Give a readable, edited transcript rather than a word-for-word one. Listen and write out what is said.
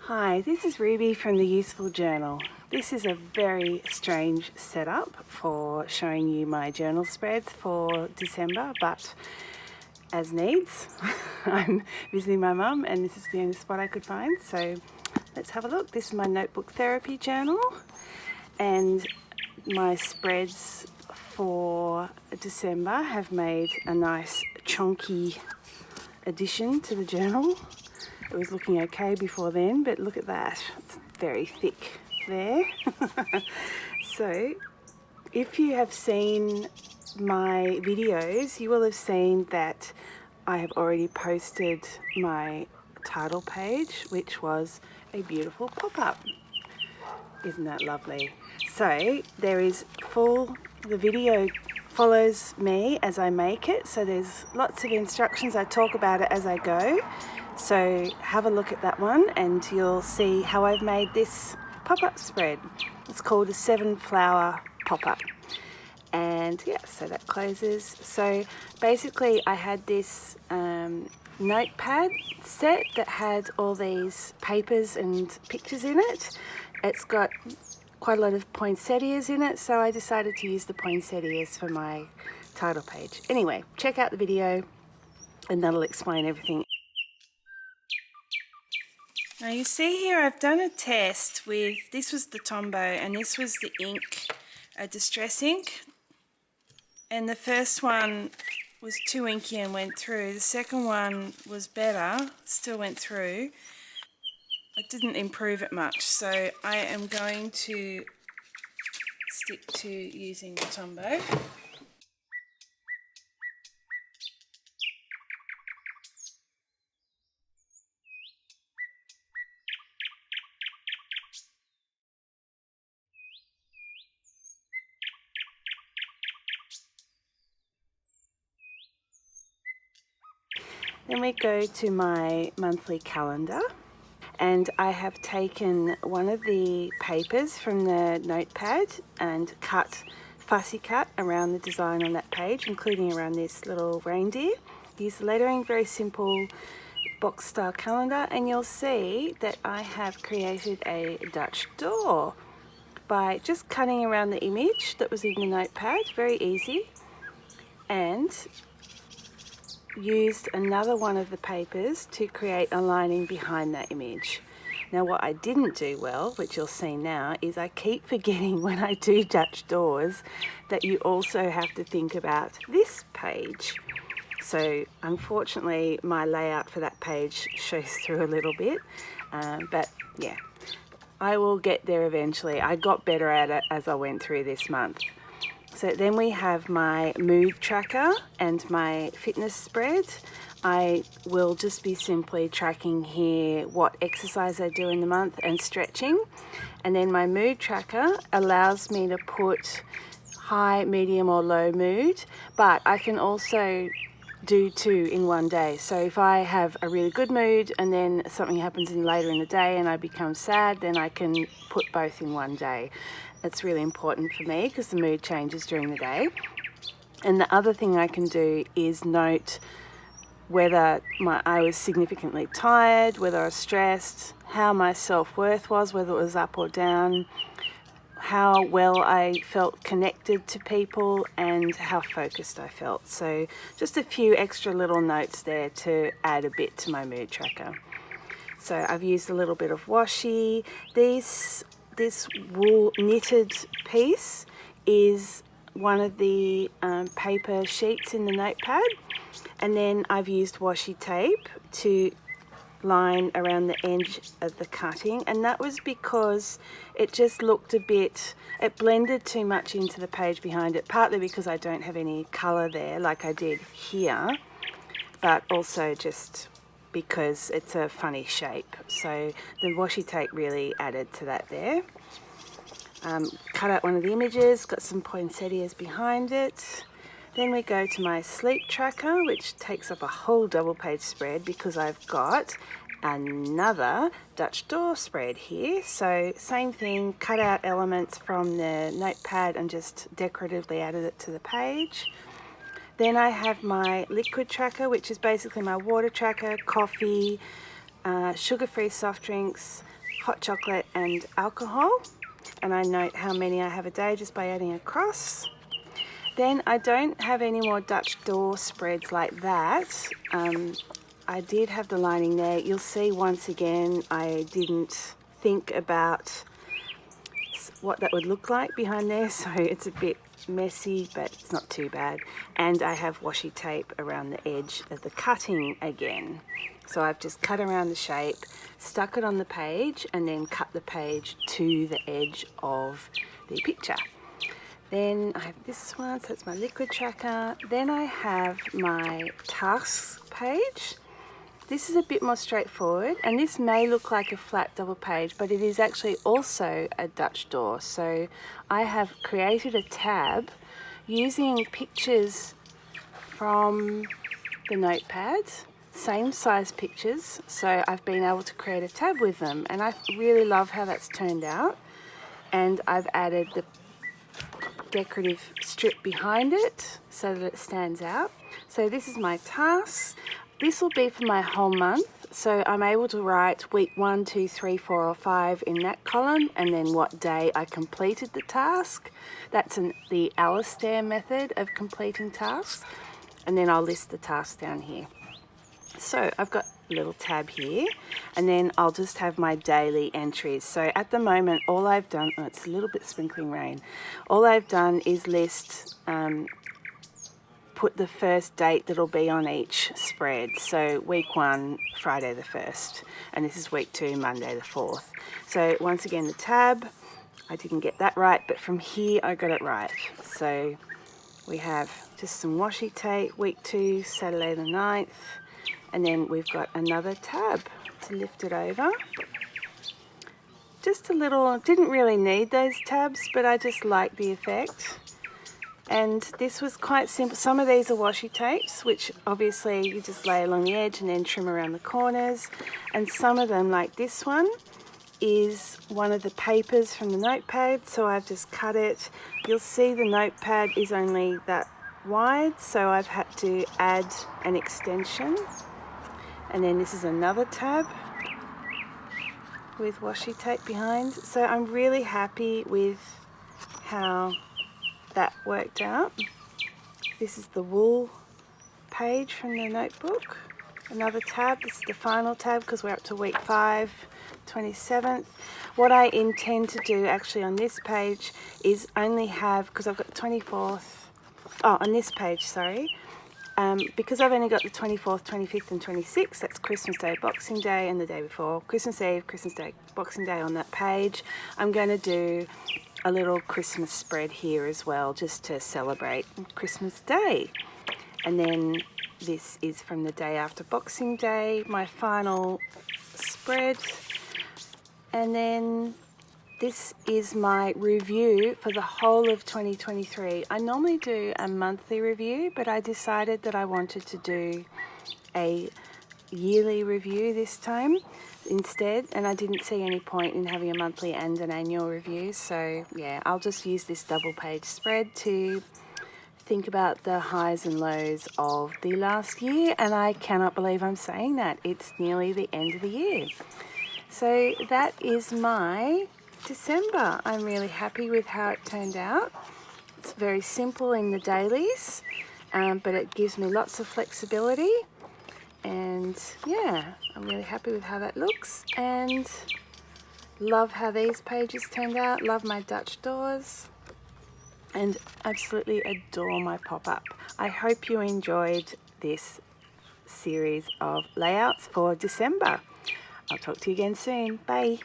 Hi, this is Ruby from the Useful Journal. This is a very strange setup for showing you my journal spreads for December, but as needs. I'm visiting my mum and this is the only spot I could find, so let's have a look. This is my notebook therapy journal and my spreads for December have made a nice chunky addition to the journal. It was looking okay before then, but look at that, it's very thick there. So if you have seen my videos, you will have seen that I have already posted my title page, which was a beautiful pop-up. Isn't that lovely? So there is the video follows me as I make it, so there's lots of instructions. I talk about it as I go. So have a look at that one and you'll see how I've made this pop-up spread. It's called a 7-flower pop-up. And yeah, so that closes. So basically I had this notepad set that had all these papers and pictures in it. It's got quite a lot of poinsettias in it, so I decided to use the poinsettias for my title page. Anyway, check out the video and that'll explain everything. Now you see here I've done a test with, this was the Tombow and this was the ink, a distress ink. And the first one was too inky and went through. The second one was better, still went through. It didn't improve it much, so I am going to stick to using the Tombow. Then we go to my monthly calendar and I have taken one of the papers from the notepad and fussy cut around the design on that page, including around this little reindeer. Use the lettering, very simple box style calendar, and you'll see that I have created a Dutch door by just cutting around the image that was in the notepad, very easy, and used another one of the papers to create a lining behind that image. Now what I didn't do well, which you'll see now, is I keep forgetting when I do Dutch doors that you also have to think about this page. So unfortunately my layout for that page shows through a little bit, but yeah, I will get there eventually. I got better at it as I went through this month. So then we have my mood tracker and my fitness spread. I will just be simply tracking here what exercise I do in the month and stretching. And then my mood tracker allows me to put high, medium or low mood, but I can also do 2 in one day. So if I have a really good mood and then something happens later in the day and I become sad, then I can put both in one day. It's really important for me because the mood changes during the day. And the other thing I can do is note whether I was significantly tired, whether I was stressed, how my self-worth was, whether it was up or down, how well I felt connected to people, and how focused I felt. So just a few extra little notes there to add a bit to my mood tracker. So I've used a little bit of washi. This wool knitted piece is one of the paper sheets in the notepad, and then I've used washi tape to line around the edge of the cutting, and that was because it just looked it blended too much into the page behind it, partly because I don't have any colour there like I did here, but also just because it's a funny shape. So the washi tape really added to that there. Cut out one of the images, got some poinsettias behind it. Then we go to my sleep tracker, which takes up a whole double page spread because I've got another Dutch door spread here. So same thing, cut out elements from the notepad and just decoratively added it to the page. Then I have my liquid tracker, which is basically my water tracker, coffee, sugar-free soft drinks, hot chocolate and alcohol, and I note how many I have a day just by adding a cross. Then I don't have any more Dutch door spreads like that. I did have the lining there. You'll see once again I didn't think about what that would look like behind there, so it's a bit messy, but it's not too bad. And I have washi tape around the edge of the cutting again. So I've just cut around the shape, stuck it on the page, and then cut the page to the edge of the picture. Then I have this one, so that's my liquid tracker. Then I have my tasks page. This is a bit more straightforward, and this may look like a flat double page, but it is actually also a Dutch door. So I have created a tab using pictures from the notepad, same size pictures, so I've been able to create a tab with them, and I really love how that's turned out. And I've added the decorative strip behind it so that it stands out. So this is my tasks. This will be for my whole month, so I'm able to write week 1, 2, 3, 4 or 5 in that column, and then what day I completed the task. That's the Alistair method of completing tasks, and then I'll list the tasks down here. So I've got a little tab here, and then I'll just have my daily entries. So at the moment all I've done, oh, it's a little bit sprinkling rain, all I've done is list put the first date that'll be on each spread. So week 1, Friday the 1st, and this is week 2, Monday the 4th. So once again, the tab, I didn't get that right, but from here I got it right. So we have just some washi tape, week 2, Saturday the 9th, and then we've got another tab to lift it over. Just a little, didn't really need those tabs, but I just like the effect. And this was quite simple. Some of these are washi tapes, which obviously you just lay along the edge and then trim around the corners. And some of them, like this one, is one of the papers from the notepad, so I've just cut it. You'll see the notepad is only that wide, so I've had to add an extension. And then this is another tab with washi tape behind. So I'm really happy with how that worked out. This is the wool page from the notebook. Another tab, this is the final tab because we're up to week 5, 27th. What I intend to do actually on this page is only have, because I've got the 24th, on this page, sorry, because I've only got the 24th, 25th and 26th, that's Christmas Day, Boxing Day and the day before, Christmas Eve, Christmas Day, Boxing Day on that page. I'm going to do a little Christmas spread here as well, just to celebrate Christmas Day. And then this is from the day after Boxing Day, my final spread. And then this is my review for the whole of 2023. I normally do a monthly review, but I decided that I wanted to do a yearly review this time instead, and I didn't see any point in having a monthly and an annual review. So yeah, I'll just use this double page spread to think about the highs and lows of the last year, and I cannot believe I'm saying that. It's nearly the end of the year. So that is my December. I'm really happy with how it turned out. It's very simple in the dailies, but it gives me lots of flexibility. And yeah, I'm really happy with how that looks, and love how these pages turned out. Love my Dutch doors, and absolutely adore my pop-up. I hope you enjoyed this series of layouts for December. I'll talk to you again soon. Bye.